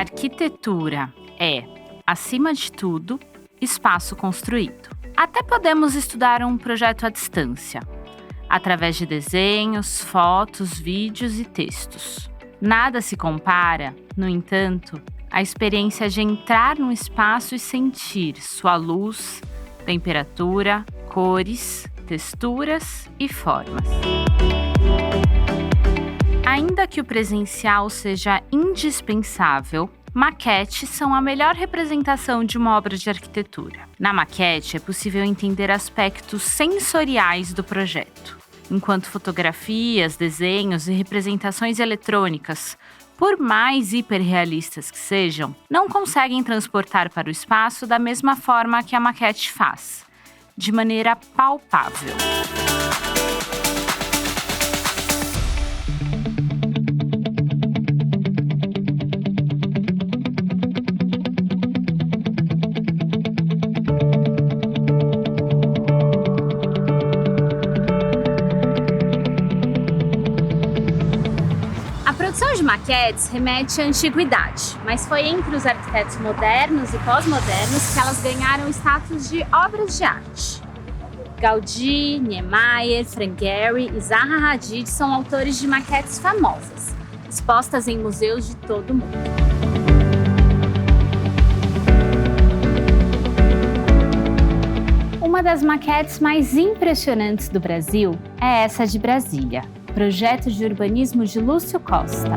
arquitetura é, acima de tudo, espaço construído. Até podemos estudar um projeto à distância, através de desenhos, fotos, vídeos e textos. Nada se compara, no entanto, à experiência de entrar num espaço e sentir sua luz, temperatura, cores, texturas e formas. Ainda que o presencial seja indispensável, maquetes são a melhor representação de uma obra de arquitetura. Na maquete é possível entender aspectos sensoriais do projeto, enquanto fotografias, desenhos e representações eletrônicas, por mais hiperrealistas que sejam, não conseguem transportar para o espaço da mesma forma que a maquete faz, de maneira palpável. A produção de maquetes remete à antiguidade, mas foi entre os arquitetos modernos e pós-modernos que elas ganharam o status de obras de arte. Gaudí, Niemeyer, Frank Gehry e Zaha Hadid são autores de maquetes famosas, expostas em museus de todo o mundo. Uma das maquetes mais impressionantes do Brasil é essa de Brasília, projeto de urbanismo de Lúcio Costa.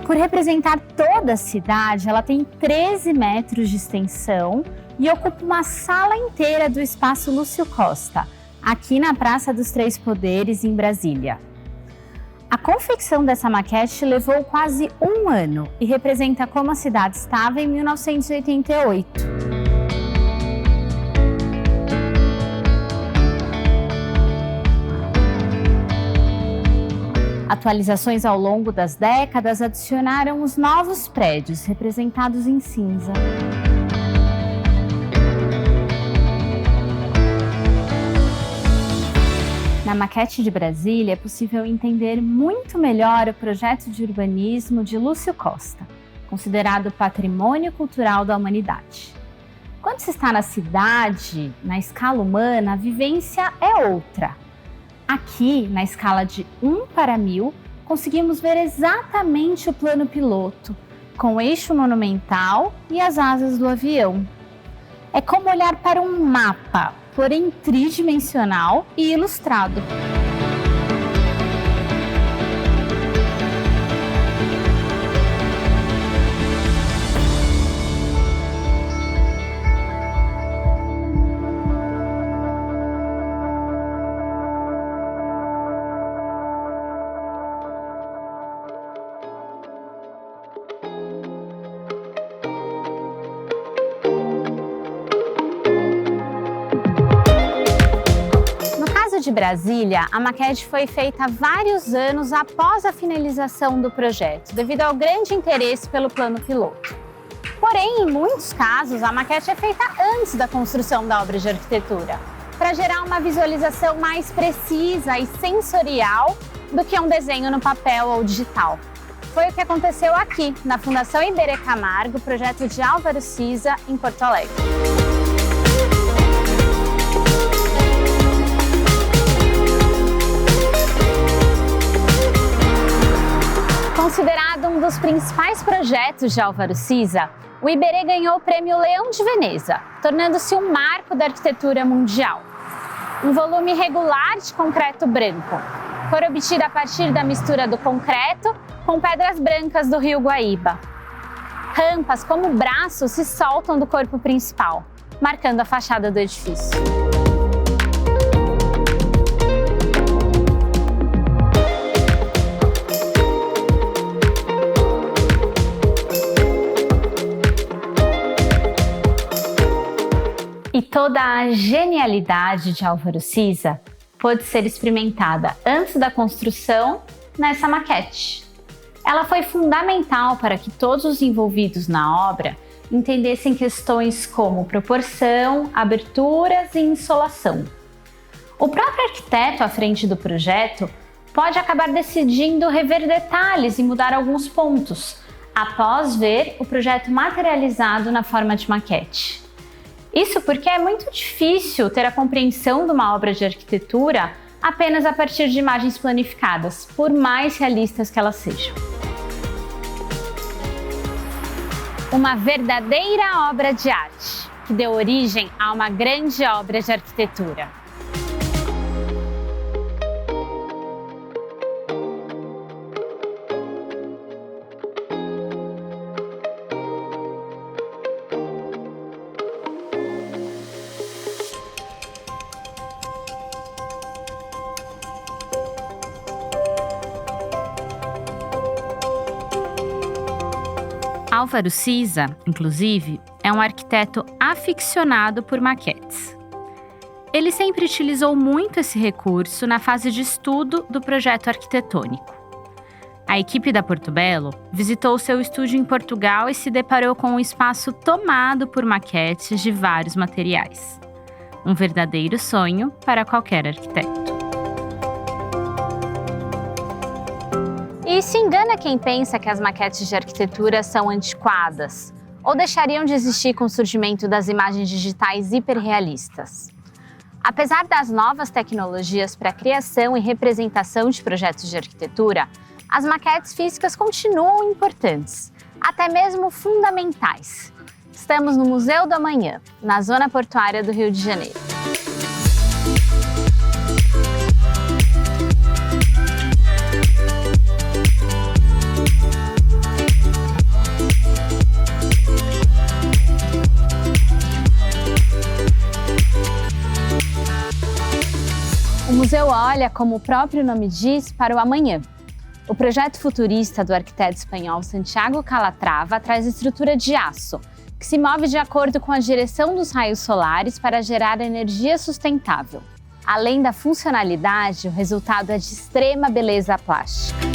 Por representar toda a cidade, ela tem 13 metros de extensão e ocupa uma sala inteira do espaço Lúcio Costa, aqui na Praça dos Três Poderes, em Brasília. A confecção dessa maquete levou quase um ano e representa como a cidade estava em 1988. Atualizações ao longo das décadas adicionaram os novos prédios, representados em cinza. Na maquete de Brasília é possível entender muito melhor o projeto de urbanismo de Lúcio Costa, considerado patrimônio cultural da humanidade. Quando se está na cidade, na escala humana, a vivência é outra. Aqui, na escala de 1:1000, conseguimos ver exatamente o plano piloto, com o eixo monumental e as asas do avião. É como olhar para um mapa, porém tridimensional e ilustrado. De Brasília, a maquete foi feita vários anos após a finalização do projeto, devido ao grande interesse pelo plano piloto. Porém, em muitos casos, a maquete é feita antes da construção da obra de arquitetura, para gerar uma visualização mais precisa e sensorial do que um desenho no papel ou digital. Foi o que aconteceu aqui, na Fundação Iberê Camargo, projeto de Álvaro Siza, em Porto Alegre. Considerado um dos principais projetos de Álvaro Siza, o Iberê ganhou o Prêmio Leão de Veneza, tornando-se um marco da arquitetura mundial. Um volume regular de concreto branco, cor obtida a partir da mistura do concreto com pedras brancas do rio Guaíba. Rampas como braços se soltam do corpo principal, marcando a fachada do edifício. E toda a genialidade de Álvaro Siza pôde ser experimentada antes da construção nessa maquete. Ela foi fundamental para que todos os envolvidos na obra entendessem questões como proporção, aberturas e insolação. O próprio arquiteto à frente do projeto pode acabar decidindo rever detalhes e mudar alguns pontos, após ver o projeto materializado na forma de maquete. Isso porque é muito difícil ter a compreensão de uma obra de arquitetura apenas a partir de imagens planificadas, por mais realistas que elas sejam. Uma verdadeira obra de arte, que deu origem a uma grande obra de arquitetura. Álvaro Siza, inclusive, é um arquiteto aficionado por maquetes. Ele sempre utilizou muito esse recurso na fase de estudo do projeto arquitetônico. A equipe da Portobello visitou seu estúdio em Portugal e se deparou com um espaço tomado por maquetes de vários materiais. Um verdadeiro sonho para qualquer arquiteto. E se engana quem pensa que as maquetes de arquitetura são antiquadas ou deixariam de existir com o surgimento das imagens digitais hiperrealistas. Apesar das novas tecnologias para a criação e representação de projetos de arquitetura, as maquetes físicas continuam importantes, até mesmo fundamentais. Estamos no Museu do Amanhã, na zona portuária do Rio de Janeiro. O museu olha, como o próprio nome diz, para o amanhã. O projeto futurista do arquiteto espanhol Santiago Calatrava traz estrutura de aço, que se move de acordo com a direção dos raios solares para gerar energia sustentável. Além da funcionalidade, o resultado é de extrema beleza plástica.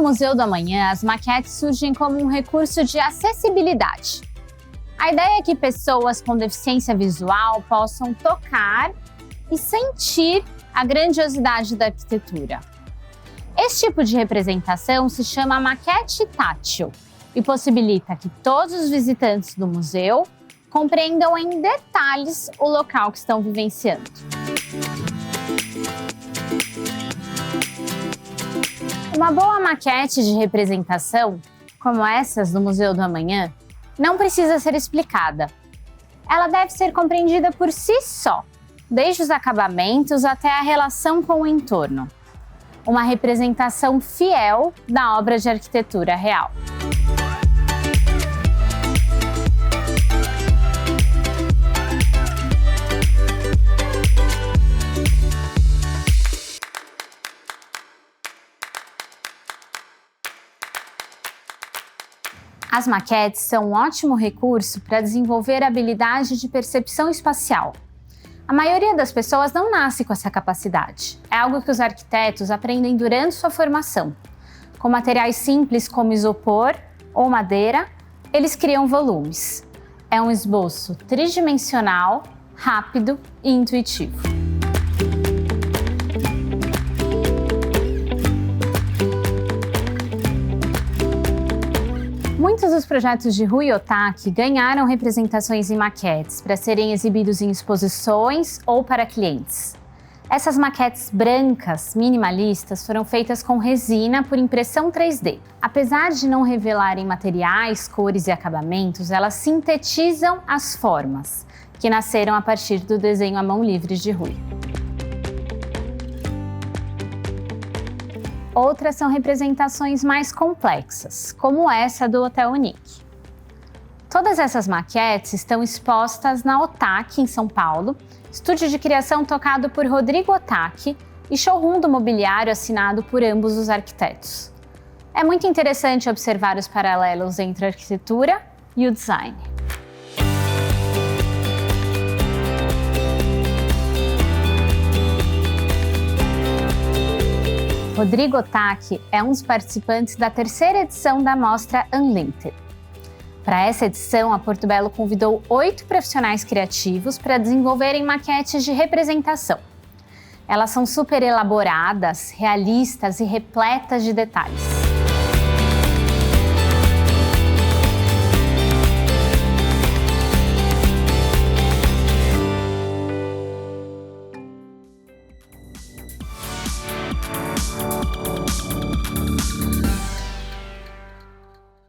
No Museu do Amanhã, as maquetes surgem como um recurso de acessibilidade. A ideia é que pessoas com deficiência visual possam tocar e sentir a grandiosidade da arquitetura. Esse tipo de representação se chama maquete tátil e possibilita que todos os visitantes do museu compreendam em detalhes o local que estão vivenciando. Uma boa maquete de representação, como essas do Museu do Amanhã, não precisa ser explicada. Ela deve ser compreendida por si só, desde os acabamentos até a relação com o entorno. Uma representação fiel da obra de arquitetura real. As maquetes são um ótimo recurso para desenvolver a habilidade de percepção espacial. A maioria das pessoas não nasce com essa capacidade. É algo que os arquitetos aprendem durante sua formação. Com materiais simples como isopor ou madeira, eles criam volumes. É um esboço tridimensional, rápido e intuitivo. Muitos dos projetos de Rui Otaki ganharam representações em maquetes para serem exibidos em exposições ou para clientes. Essas maquetes brancas, minimalistas, foram feitas com resina por impressão 3D. Apesar de não revelarem materiais, cores e acabamentos, elas sintetizam as formas, que nasceram a partir do desenho à mão livre de Rui. Outras são representações mais complexas, como essa do Hotel Unique. Todas essas maquetes estão expostas na Otaki, em São Paulo, estúdio de criação tocado por Rodrigo Otaki e showroom do mobiliário assinado por ambos os arquitetos. É muito interessante observar os paralelos entre a arquitetura e o design. Rodrigo Otaki é um dos participantes da terceira edição da Mostra Unlimited. Para essa edição, a Porto Belo convidou 8 profissionais criativos para desenvolverem maquetes de representação. Elas são super elaboradas, realistas e repletas de detalhes.